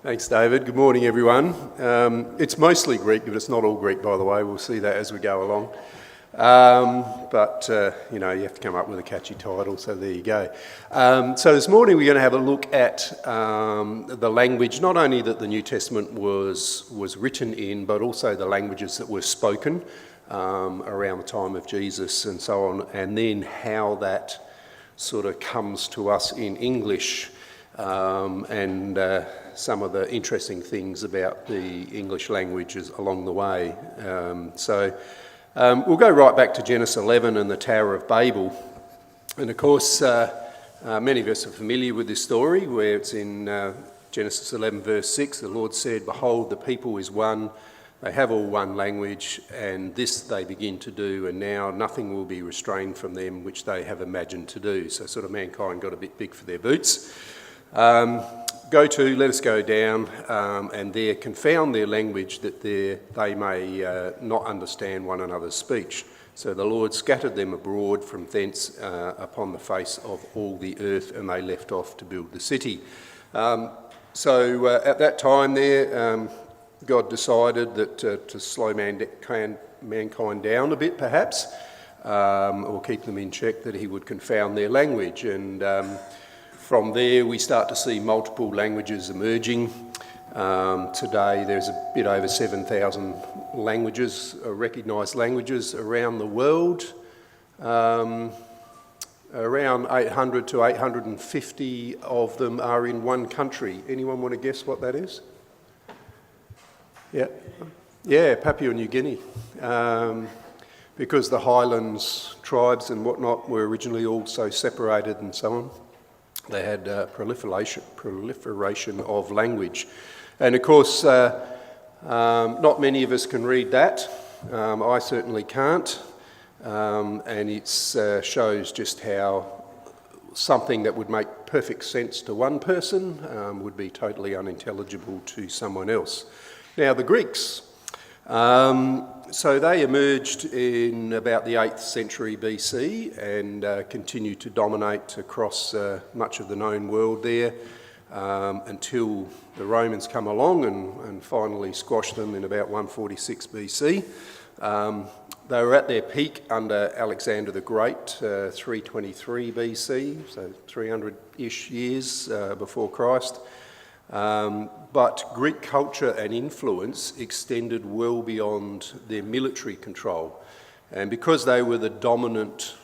Thanks, David. Good morning, everyone. It's mostly Greek, but it's not all Greek, by the way. We'll see that as we go along. You have to come up with a catchy title, so there you go. So this morning we're going to have a look at the language, not only that the New Testament was written in, but also the languages that were spoken around the time of Jesus and so on, and then how that sort of comes to us in English, and some of the interesting things about the English languages along the way. We'll go right back to Genesis 11 and the Tower of Babel. And of course, many of us are familiar with this story, where it's in Genesis 11 verse 6, the Lord said, "Behold, the people is one, they have all one language, and this they begin to do, and now nothing will be restrained from them which they have imagined to do." So sort of mankind got a bit big for their boots. Let us go down, and there confound their language, that they may not understand one another's speech. So the Lord scattered them abroad from thence upon the face of all the earth, and they left off to build the city. At that time there, God decided that to slow mankind down a bit, perhaps, or keep them in check, that he would confound their language. And from there, we start to see multiple languages emerging. Today, there's a bit over 7,000 languages, recognised languages around the world. Around 800 to 850 of them are in one country. Anyone want to guess what that is? Yeah, Papua New Guinea. Because the Highlands tribes and whatnot were originally all so separated and so on, they had proliferation of language. And of course, not many of us can read that. I certainly can't. And it shows just how something that would make perfect sense to one person would be totally unintelligible to someone else. Now, the Greeks. So they emerged in about the 8th century BC and continued to dominate across much of the known world there until the Romans come along and finally squashed them in about 146 BC. They were at their peak under Alexander the Great, 323 BC, so 300-ish years before Christ. But Greek culture and influence extended well beyond their military control. And because they were the dominant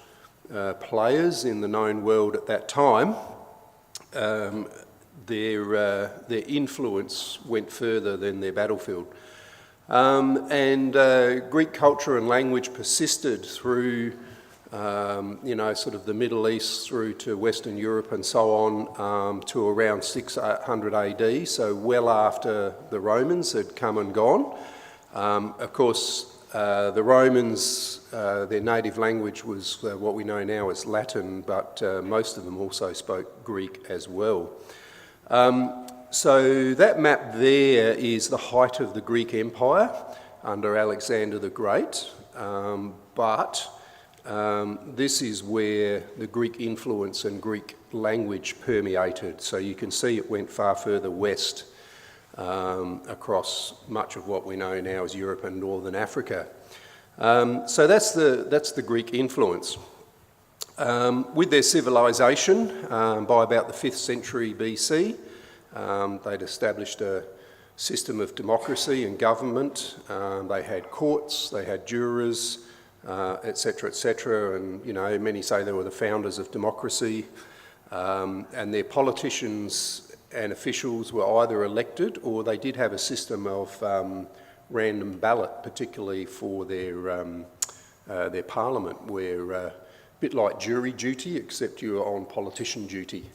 players in the known world at that time, their influence went further than their battlefield. Greek culture and language persisted through sort of the Middle East through to Western Europe and so on, to around 600 AD, so well after the Romans had come and gone. Of course, the Romans, their native language was what we know now as Latin, but most of them also spoke Greek as well. So that map there is the height of the Greek Empire under Alexander the Great, this is where the Greek influence and Greek language permeated. So you can see it went far further west across much of what we know now as Europe and Northern Africa. So that's the Greek influence. With their civilization, by about the 5th century BC, they'd established a system of democracy and government. They had courts, they had jurors, etc., and many say they were the founders of democracy, and their politicians and officials were either elected, or they did have a system of random ballot, particularly for their parliament, where a bit like jury duty, except you were on politician duty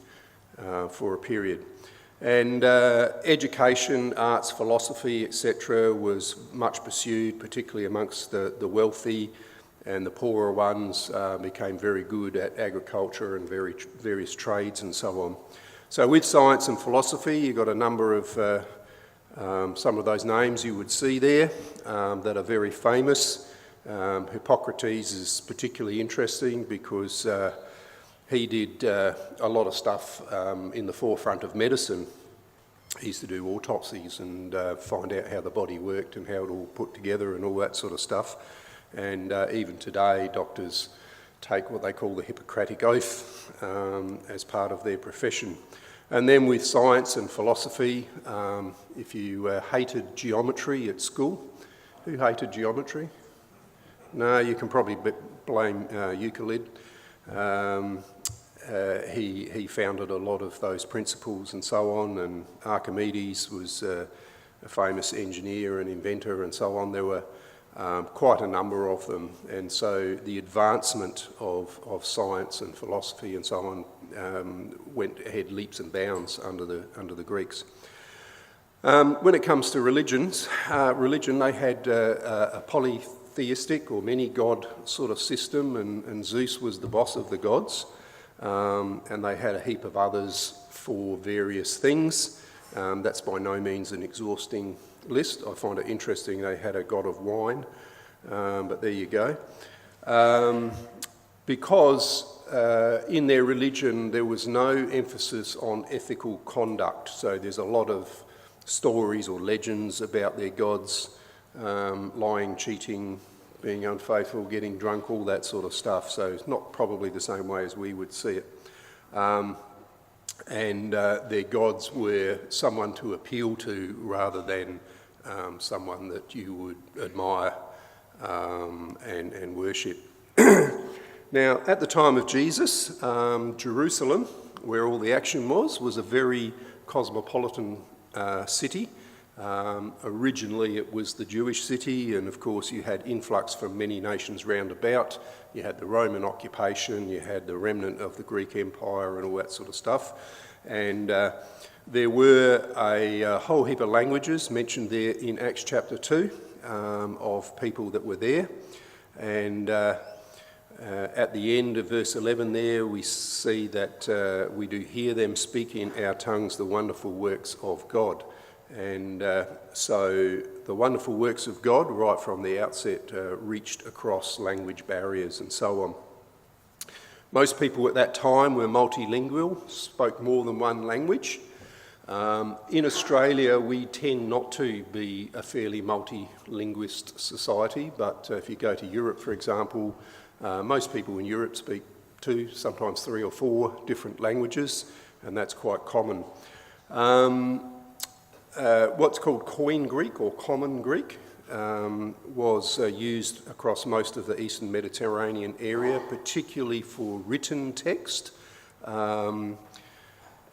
for a period. And education, arts, philosophy, etc. was much pursued, particularly amongst the wealthy, and the poorer ones became very good at agriculture and various trades and so on. So with science and philosophy, you've got a number of, some of those names you would see there that are very famous. Hippocrates is particularly interesting because he did a lot of stuff in the forefront of medicine. he used to do autopsies and find out how the body worked and how it all put together and all that sort of stuff. And even today, doctors take what they call the Hippocratic Oath as part of their profession. And then with science and philosophy, if you hated geometry at school, who hated geometry? No, you can probably blame Euclid. He founded a lot of those principles and so on, and Archimedes was a famous engineer and inventor and so on. There were quite a number of them, and so the advancement of science and philosophy and so on went ahead leaps and bounds under the Greeks. When it comes to religion, they had a polytheistic or many-god sort of system, and Zeus was the boss of the gods, and they had a heap of others for various things. That's by no means an exhausting list. I find it interesting they had a god of wine, but there you go. Because in their religion there was no emphasis on ethical conduct, so there's a lot of stories or legends about their gods, lying, cheating, being unfaithful, getting drunk, all that sort of stuff. So it's not probably the same way as we would see it. And their gods were someone to appeal to rather than someone that you would admire and worship. Now, at the time of Jesus, Jerusalem, where all the action was a very cosmopolitan city. Originally it was the Jewish city, and of course you had influx from many nations round about. You had the Roman occupation, you had the remnant of the Greek Empire and all that sort of stuff. And there were a whole heap of languages mentioned there in Acts chapter 2 of people that were there. And at the end of verse 11 there, we see that we do hear them speak in our tongues the wonderful works of God. And so the wonderful works of God, right from the outset, reached across language barriers and so on. Most people at that time were multilingual, spoke more than one language. In Australia, we tend not to be a fairly multilinguist society, but if you go to Europe, for example, most people in Europe speak 2, sometimes 3 or 4 different languages, and that's quite common. What's called Koine Greek or Common Greek was used across most of the Eastern Mediterranean area, particularly for written text. And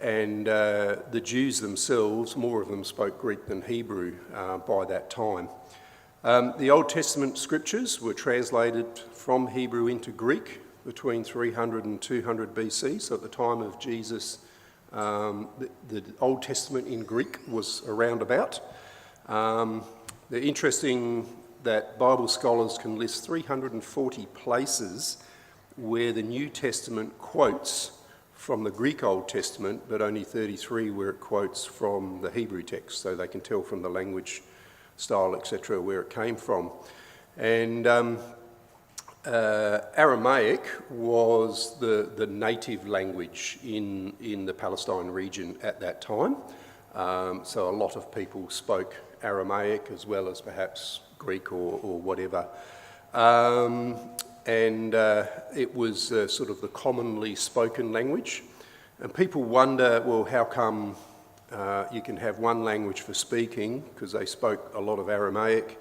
the Jews themselves, more of them spoke Greek than Hebrew by that time. The Old Testament scriptures were translated from Hebrew into Greek between 300 and 200 BC, so at the time of Jesus, the Old Testament in Greek was around about. They're interesting that Bible scholars can list 340 places where the New Testament quotes from the Greek Old Testament, but only 33 where it quotes from the Hebrew text, so they can tell from the language, style, etc., where it came from. And Aramaic was the native language in the Palestine region at that time. So a lot of people spoke Aramaic as well as perhaps Greek or whatever. And it was sort of the commonly spoken language. And people wonder, well, how come you can have one language for speaking, because they spoke a lot of Aramaic,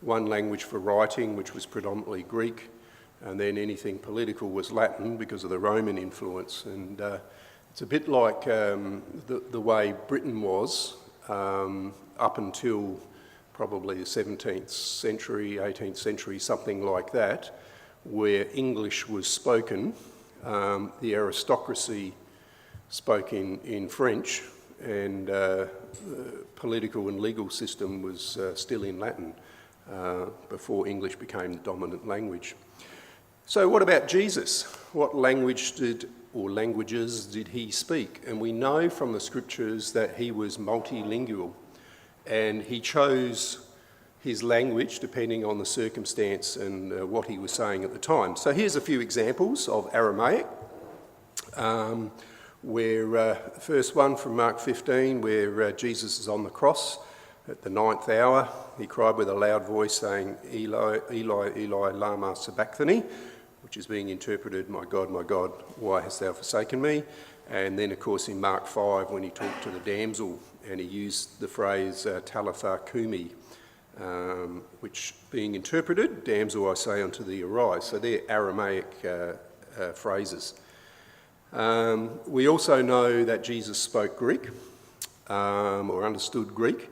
one language for writing, which was predominantly Greek, and then anything political was Latin because of the Roman influence. And it's a bit like the way Britain was up until probably the 17th century, 18th century, something like that, where English was spoken. The aristocracy spoke in French, and the political and legal system was still in Latin before English became the dominant language. So what about Jesus? What languages did he speak? And we know from the scriptures that he was multilingual, and he chose his language depending on the circumstance and what he was saying at the time. So here's a few examples of Aramaic. where the first one from Mark 15, where Jesus is on the cross at the 9th hour. He cried with a loud voice saying, Eli, Eli, Eli, lama sabachthani, which is being interpreted, my God, why hast thou forsaken me? And then, of course, in Mark 5, when he talked to the damsel, and he used the phrase talitha kumi, which being interpreted, damsel, I say unto thee, arise. So they're Aramaic phrases. We also know that Jesus spoke Greek, or understood Greek,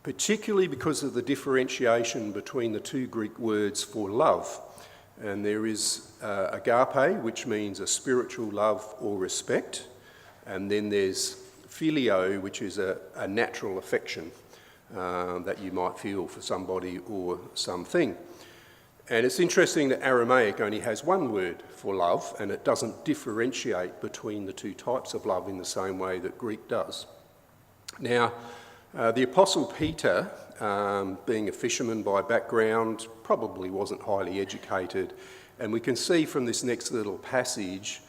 particularly because of the differentiation between the two Greek words for love. And there is agape, which means a spiritual love or respect, and then there's filio, which is a natural affection that you might feel for somebody or something. And it's interesting that Aramaic only has one word for love, and it doesn't differentiate between the two types of love in the same way that Greek does. Now, the Apostle Peter, being a fisherman by background, probably wasn't highly educated, and we can see from this next little passage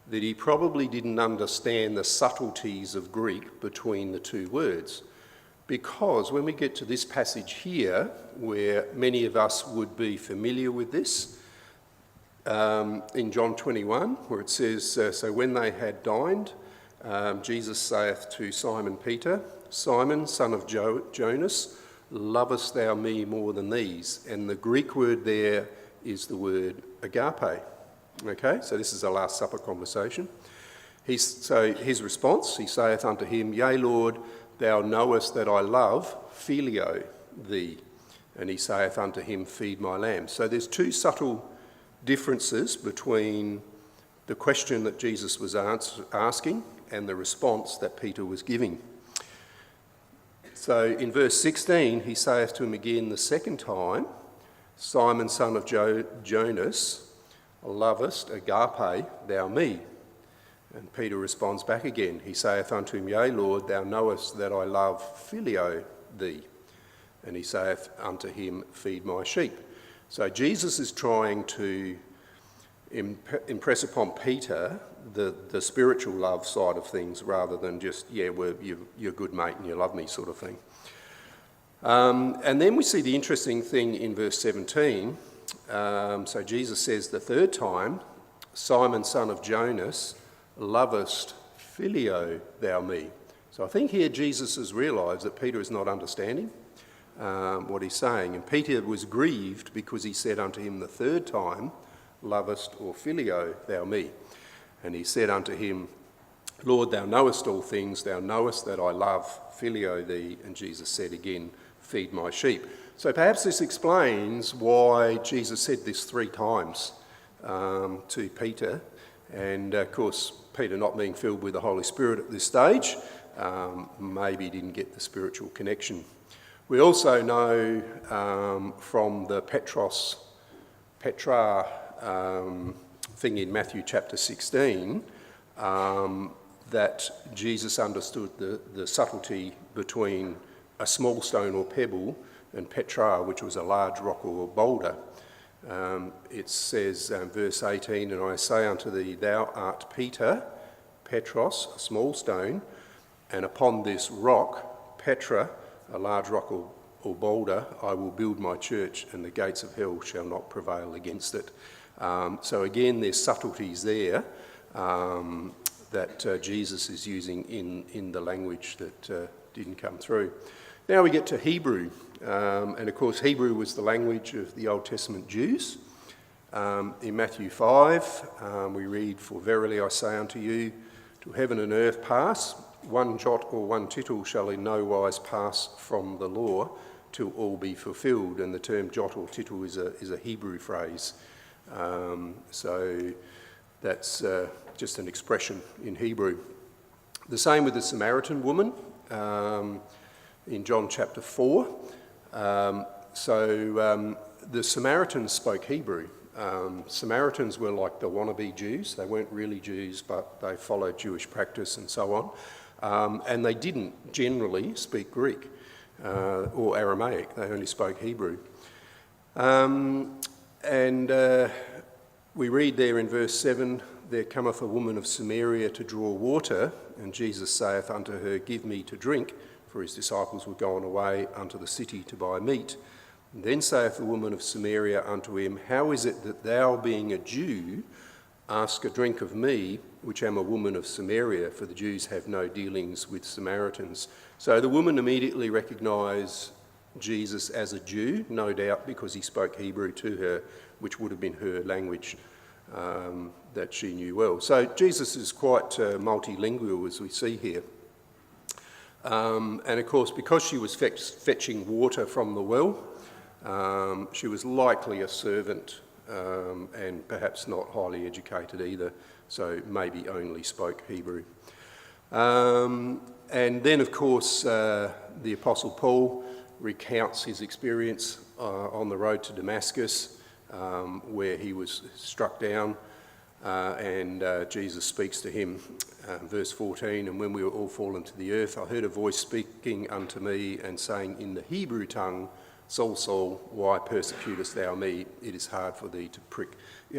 that he probably didn't understand the subtleties of Greek between the two words. Because when we get to this passage here, where many of us would be familiar with this, in John 21, where it says, so when they had dined, Jesus saith to Simon Peter, Simon, son of Jonas, lovest thou me more than these? And the Greek word there is the word agape. Okay, so this is a Last Supper conversation. So his response, he saith unto him, Yea, Lord, thou knowest that I love filio thee. And he saith unto him, Feed my lambs. So there's two subtle differences between the question that Jesus was asking and the response that Peter was giving. So in verse 16, he saith to him again the second time, Simon, son of Jonas, lovest agape thou me? And Peter responds back again. He saith unto him, Yea, Lord, thou knowest that I love filio thee. And he saith unto him, Feed my sheep. So Jesus is trying to impress upon Peter the spiritual love side of things rather than just, you're a good mate and you love me sort of thing. And then we see the interesting thing in verse 17. So Jesus says the third time, Simon, son of Jonas, lovest filio thou me? So I think here Jesus has realised that Peter is not understanding what he's saying. And Peter was grieved because he said unto him the third time, lovest or filio thou me? And he said unto him, Lord, thou knowest all things, thou knowest that I love filio thee. And Jesus said again, Feed my sheep. So perhaps this explains why Jesus said this three times to Peter. And of course, Peter not being filled with the Holy Spirit at this stage, maybe didn't get the spiritual connection. We also know from the Petra thing in Matthew chapter 16 that Jesus understood the subtlety between a small stone or pebble and Petra, which was a large rock or boulder. It says, verse 18, And I say unto thee, thou art Peter, Petros, a small stone, and upon this rock, Petra, a large rock or boulder, I will build my church, and the gates of hell shall not prevail against it. So again, there's subtleties there that Jesus is using in the language that didn't come through. Now we get to Hebrew, and of course Hebrew was the language of the Old Testament Jews. In Matthew 5, we read, For verily I say unto you, till heaven and earth pass, one jot or one tittle shall in no wise pass from the law till all be fulfilled. And the term jot or tittle is a Hebrew phrase. So that's just an expression in Hebrew. The same with the Samaritan woman in John chapter 4. The Samaritans spoke Hebrew. Samaritans were like the wannabe Jews. They weren't really Jews, but they followed Jewish practice and so on. And they didn't generally speak Greek or Aramaic. They only spoke Hebrew. And we read there in verse 7, there cometh a woman of Samaria to draw water, and Jesus saith unto her, Give me to drink, for his disciples were gone away unto the city to buy meat. And then saith the woman of Samaria unto him, How is it that thou, being a Jew, ask a drink of me, which am a woman of Samaria? For the Jews have no dealings with Samaritans. So the woman immediately recognised Jesus as a Jew, no doubt because he spoke Hebrew to her, which would have been her language that she knew well. So Jesus is quite multilingual, as we see here. And of course, because she was fetching water from the well, she was likely a servant and perhaps not highly educated either, so maybe only spoke Hebrew. And then, of course, the Apostle Paul recounts his experience on the road to Damascus, where he was struck down, and Jesus speaks to him. Verse 14, and when we were all fallen to the earth, I heard a voice speaking unto me and saying in the Hebrew tongue, Saul, Saul, why persecutest thou me? It is hard for thee to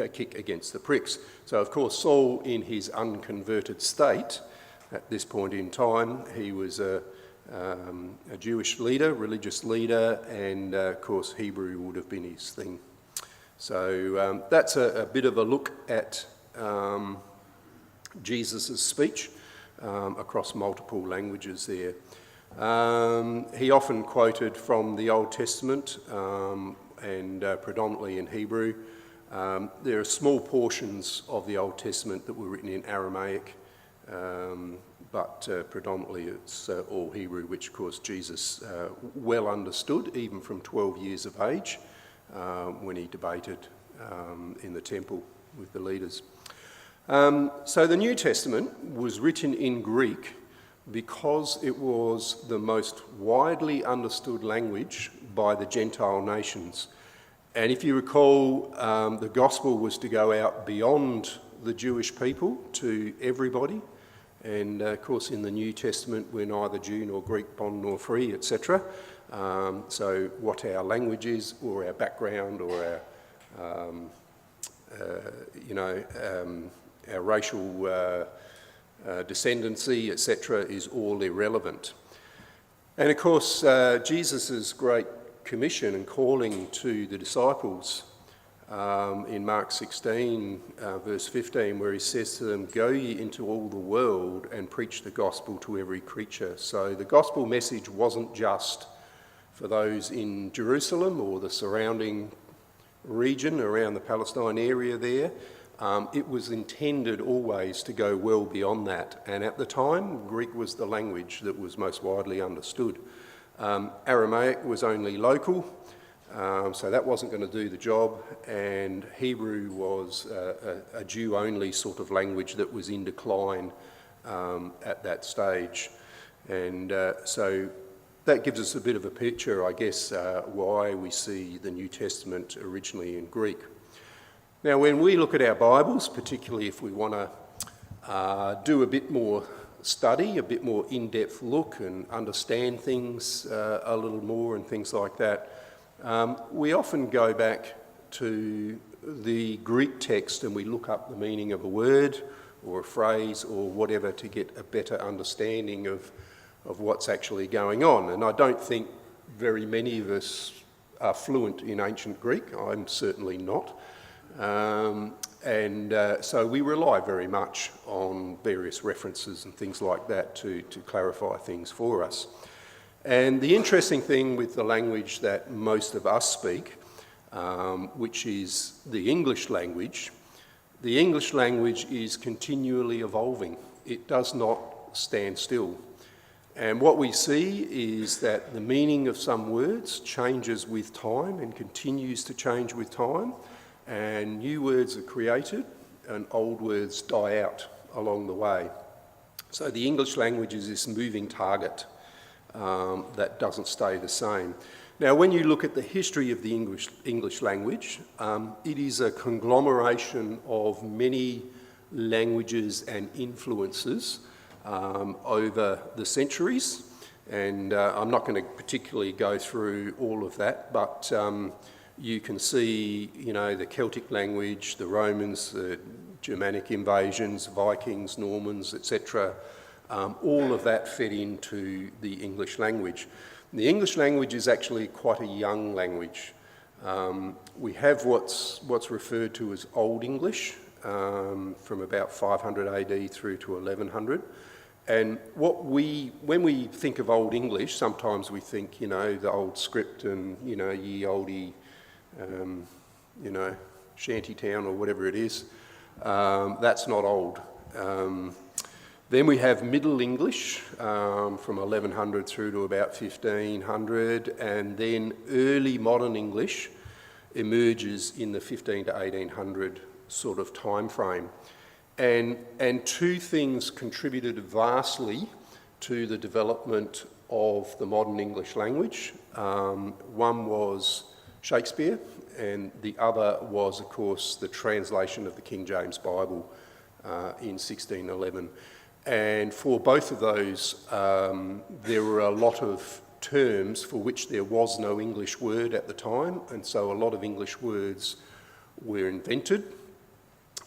kick against the pricks. So, of course, Saul, in his unconverted state, at this point in time, he was a Jewish leader, religious leader, and, of course, Hebrew would have been his thing. So that's a bit of a look at Jesus' speech across multiple languages there. He often quoted from the Old Testament and predominantly in Hebrew. There are small portions of the Old Testament that were written in Aramaic, but predominantly it's all Hebrew, which of course Jesus well understood, even from 12 years of age, when he debated in the temple with the leaders. So the New Testament was written in Greek because it was the most widely understood language by the Gentile nations. And if you recall, the gospel was to go out beyond the Jewish people to everybody. And of course in the New Testament we're neither Jew nor Greek, bond nor free, etc. So what our language is, or our background, or our racial descendancy, etc., is all irrelevant. And of course, Jesus' great commission and calling to the disciples in Mark 16, verse 15, where he says to them, Go ye into all the world and preach the gospel to every creature. So the gospel message wasn't just for those in Jerusalem or the surrounding region around the Palestine area there. It was intended always to go well beyond that. And at the time, Greek was the language that was most widely understood. Aramaic was only local, so that wasn't going to do the job. And Hebrew was a Jew-only sort of language that was in decline at that stage. And so that gives us a bit of a picture, I guess, why we see the New Testament originally in Greek. Now, when we look at our Bibles, particularly if we want to do a bit more study, a bit more in-depth look and understand things a little more and things like that, we often go back to the Greek text and we look up the meaning of a word or a phrase or whatever to get a better understanding of what's actually going on. And I don't think very many of us are fluent in ancient Greek. I'm certainly not. So we rely very much on various references and things like that to clarify things for us. And the interesting thing with the language that most of us speak, which is the English language is continually evolving. It does not stand still. And what we see is that the meaning of some words changes with time and continues to change with time. And new words are created and old words die out along the way. So the English language is this moving target that doesn't stay the same. Now, when you look at the history of the English language, it is a conglomeration of many languages and influences over the centuries. And I'm not going to particularly go through all of that, but you can see, you know, the Celtic language, the Romans, the Germanic invasions, Vikings, Normans, etc. All of that fed into the English language. The English language is actually quite a young language. We have what's referred to as Old English, from about 500 AD through to 1100. And when we think of Old English, sometimes we think, you know, the old script and, you know, ye olde, you know, shantytown or whatever it is. That's not old. Then we have Middle English from 1100 through to about 1500, and then early modern English emerges in the 15 to 1800 sort of time frame. And two things contributed vastly to the development of the modern English language. One was Shakespeare, and the other was, of course, the translation of the King James Bible in 1611. And for both of those, there were a lot of terms for which there was no English word at the time, and so a lot of English words were invented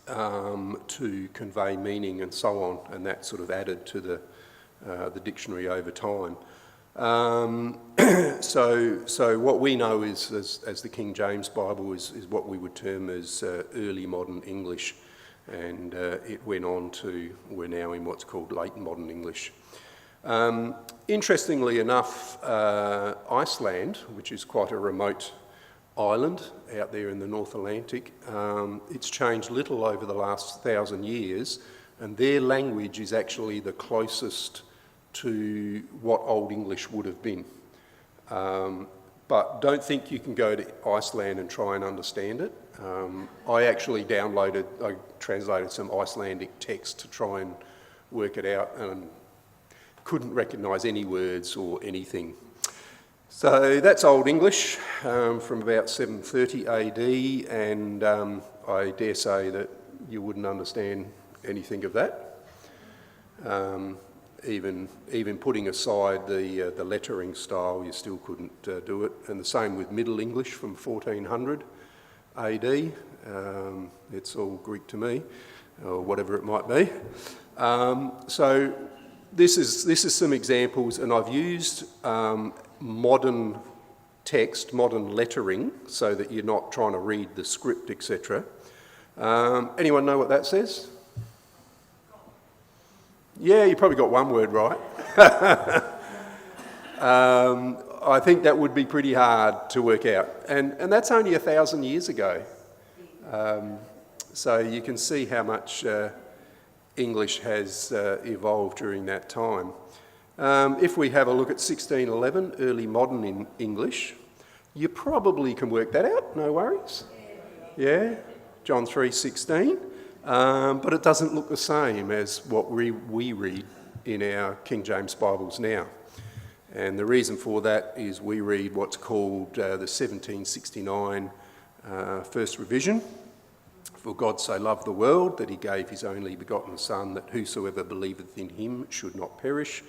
to convey meaning and so on, and that sort of added to the dictionary over time. So what we know is as the King James Bible is what we would term as early modern English, and it went on to, we're now in what's called late modern English. Interestingly enough, Iceland, which is quite a remote island out there in the North Atlantic, it's changed little over the last 1,000 years, and their language is actually the closest to what Old English would have been. But don't think you can go to Iceland and try and understand it. I actually I translated some Icelandic text to try and work it out, and couldn't recognise any words or anything. So that's Old English from about 730 AD, and I dare say that you wouldn't understand anything of that. Even putting aside the lettering style, you still couldn't do it. And the same with Middle English from 1400 AD. It's all Greek to me, or whatever it might be. So this is some examples, and I've used modern text, modern lettering, so that you're not trying to read the script, etc. Anyone know what that says? Yeah, you probably got one word right. I think that would be pretty hard to work out. And that's only 1,000 years ago. So you can see how much English has evolved during that time. If we have a look at 1611, early modern English, you probably can work that out, no worries. Yeah, John 3:16. But it doesn't look the same as what we read in our King James Bibles now. And the reason for that is we read what's called the 1769 First Revision. For God so loved the world that he gave his only begotten Son, that whosoever believeth in him should not perish,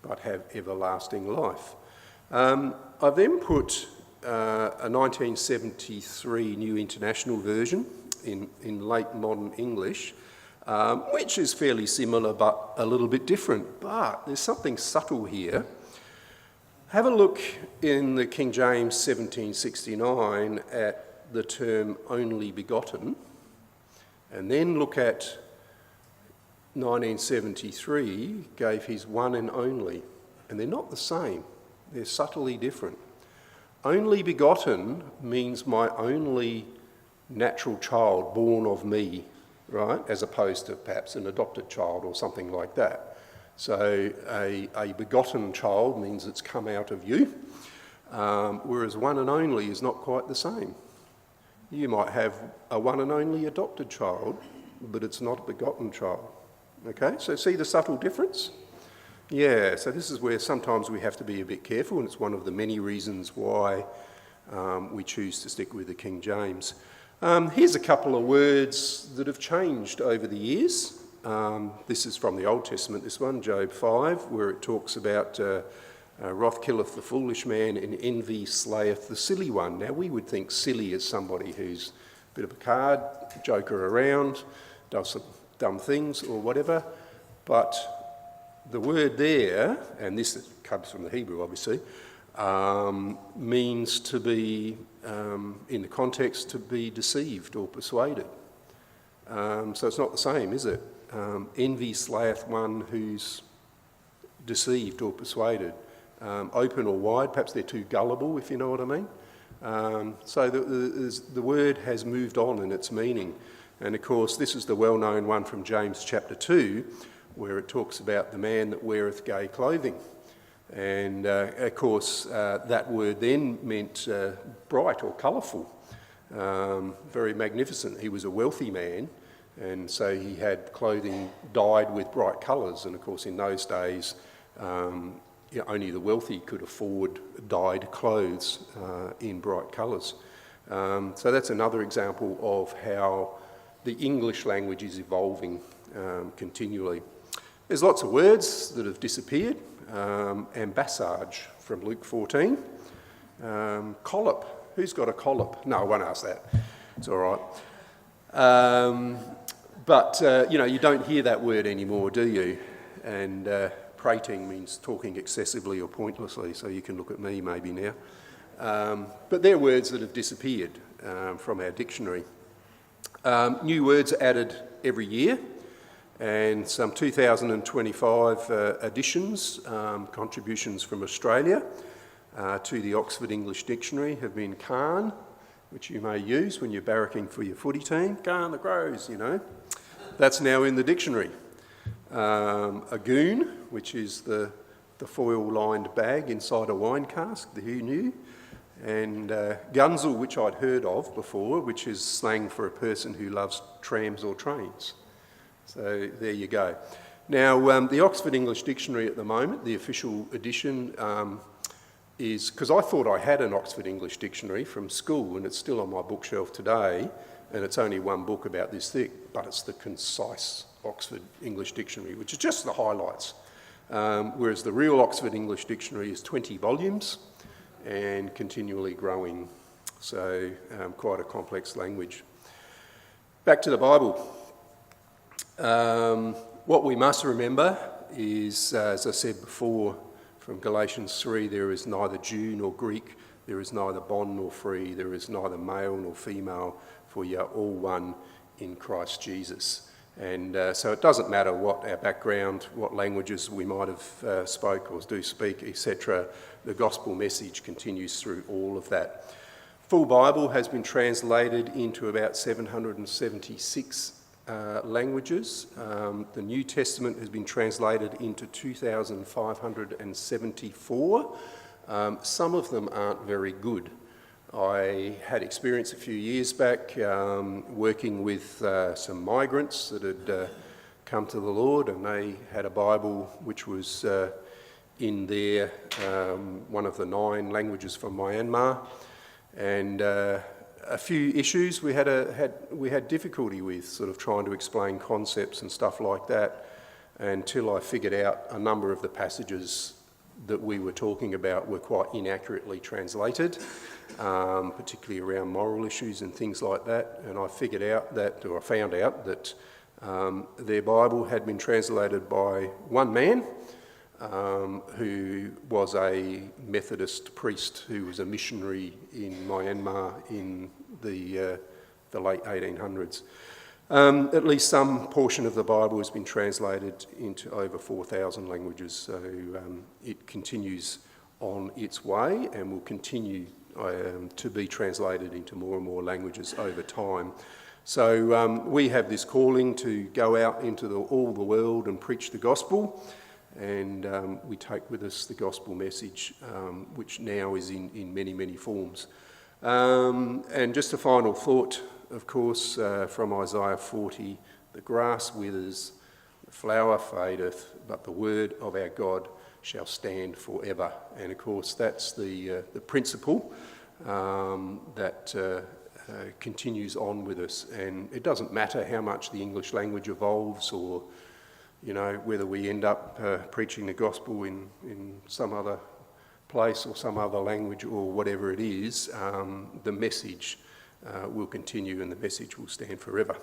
but have everlasting life. I've then put a 1973 New International Version in late modern English, which is fairly similar but a little bit different. But there's something subtle here. Have a look in the King James 1769 at the term only begotten, and then look at 1973, gave his one and only, and they're not the same. They're subtly different. Only begotten means my only natural child born of me, right, as opposed to perhaps an adopted child or something like that. So a begotten child means it's come out of you, whereas one and only is not quite the same. You might have a one and only adopted child, but it's not a begotten child. Okay, so see the subtle difference? Yeah, so this is where sometimes we have to be a bit careful, and it's one of the many reasons why we choose to stick with the King James. Here's a couple of words that have changed over the years. This is from the Old Testament, this one, Job 5, where it talks about Wrath killeth the foolish man, and envy slayeth the silly one. Now, we would think silly is somebody who's a bit of a card, joker around, does some dumb things or whatever. But the word there, and this comes from the Hebrew obviously, means to be, in the context, to be deceived or persuaded. So it's not the same, is it? Envy slayeth one who's deceived or persuaded. Open or wide, perhaps they're too gullible, if you know what I mean. So the word has moved on in its meaning. And of course, this is the well-known one from James chapter 2, where it talks about the man that weareth gay clothing. And of course, that word then meant bright or colourful, very magnificent. He was a wealthy man, and so he had clothing dyed with bright colours. And of course, in those days, only the wealthy could afford dyed clothes in bright colours. So that's another example of how the English language is evolving continually. There's lots of words that have disappeared. Ambassage from Luke 14. Collop. Who's got a collop? No, I won't ask that. It's all right. But you don't hear that word anymore, do you? And prating means talking excessively or pointlessly, so you can look at me maybe now. But they're words that have disappeared from our dictionary. New words are added every year, and some 2025 additions, contributions from Australia to the Oxford English Dictionary have been Carn, which you may use when you're barracking for your footy team. Carn the Crows, That's now in the dictionary. A goon, which is the foil-lined bag inside a wine cask, who knew? And gunzel, which I'd heard of before, which is slang for a person who loves trams or trains. So there you go. Now, the Oxford English Dictionary at the moment, the official edition, is, because I thought I had an Oxford English Dictionary from school, and it's still on my bookshelf today, and it's only one book about this thick, but it's the concise Oxford English Dictionary, which is just the highlights. Whereas the real Oxford English Dictionary is 20 volumes and continually growing. So quite a complex language. Back to the Bible. What we must remember is, as I said before, from Galatians 3, there is neither Jew nor Greek, there is neither bond nor free, there is neither male nor female, for ye are all one in Christ Jesus. And so it doesn't matter what our background, what languages we might have spoke or do speak, etc. The gospel message continues through all of that. Full Bible has been translated into about 776 languages. The New Testament has been translated into 2,574. Some of them aren't very good. I had experience a few years back working with some migrants that had come to the Lord, and they had a Bible which was in their one of the 9 languages from Myanmar, and a few issues we had difficulty with, sort of trying to explain concepts and stuff like that, until I figured out a number of the passages that we were talking about were quite inaccurately translated, particularly around moral issues and things like that. And I found out that their Bible had been translated by one man who was a Methodist priest who was a missionary in Myanmar in the late 1800s. At least some portion of the Bible has been translated into over 4,000 languages, so it continues on its way and will continue to be translated into more and more languages over time. So we have this calling to go out into all the world and preach the gospel, and we take with us the gospel message, which now is in many, many forms. And just a final thought, of course, from Isaiah 40, the grass withers, the flower fadeth, but the word of our God shall stand forever. And of course, that's the principle that continues on with us. And it doesn't matter how much the English language evolves, or whether we end up preaching the gospel in some other place or some other language or whatever it is, the message will continue and the message will stand forever.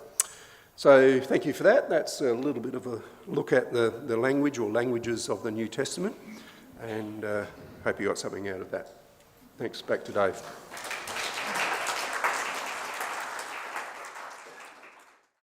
So thank you for that. That's a little bit of a look at the language or languages of the New Testament, and hope you got something out of that. Thanks. Back to Dave.